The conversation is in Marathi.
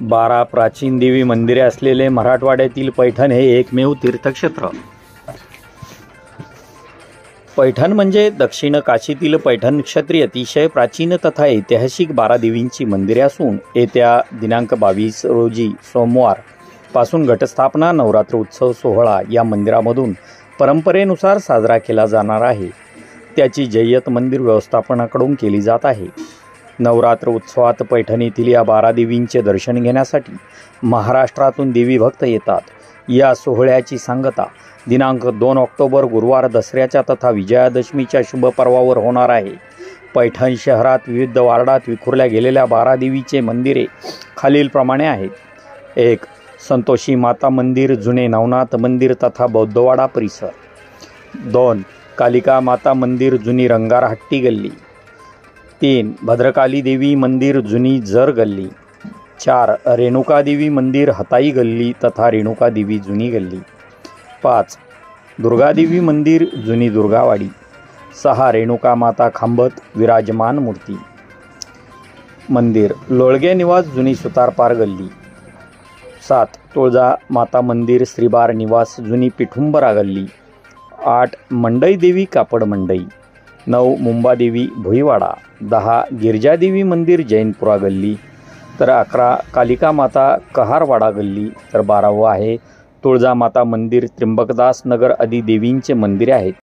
12 प्राचीन देवी मंदिरे असलेले मराठवाड्यातील पैठण हे एकमेव तीर्थक्षेत्र। पैठण म्हणजे दक्षिण काशीतील पैठण क्षेत्री अतिशय प्राचीन तथा ऐतिहासिक 12 देवींची मंदिरे असून येत्या दिनांक 22 रोजी सोमवार पासून घटस्थापना नवरात्र उत्सव सोहळा या मंदिरामधून परंपरेनुसार साजरा केला जाणार आहे। त्याची जय्यत मंदिर व्यवस्थापनाकडून केली जात आहे। नवरात्र उत्सवात पैठण येथील या 12 देवींचे दर्शन घेण्यासाठी महाराष्ट्रातून देवी भक्त येतात। या सोहळ्याची सांगता दिनांक 2 ऑक्टोबर गुरुवार दसऱ्याच्या तथा विजयादशमीच्या शुभ पर्वावर होणार आहे। पैठण शहरात विविध वार्डात विखुरल्या गेलेल्या 12 देवीचे मंदिरे खालीलप्रमाणे आहेत। 1. संतोषी माता मंदिर, जुने नवनाथ मंदिर तथा बौद्धवाडा परिसर। 2. कालिका माता मंदिर, जुनी रंगारहट्टी गल्ली। 3. भद्रकाली देवी मंदिर, जुनी जर गल्ली। 4. रेणुका देवी मंदिर, हताई गल्ली तथा रेणुका देवी जुनी गल्ली। 5. दुर्गादेवी मंदिर, जुनी दुर्गावाडी। 6. रेणुका माता खांबत विराजमान मूर्ती मंदिर, लोळगे निवास, जुनी सुतारपार गल्ली। 7. तुळजा माता मंदिर, श्रीबार निवास, जुनी पिठुंबरा गल्ली। 8. मंडई देवी कापड मंडई। 9. मुंबादेवी भुईवाडा। 10. गिरजादेवी मंदिर, जैनपुरा गल्ली। तर 11. कालिका माता कहारवाडा गल्ली। तर 12वं आहे तुळजा माता मंदिर, त्र्यंबकदास नगर आदी देवींचे मंदिरे आहेत।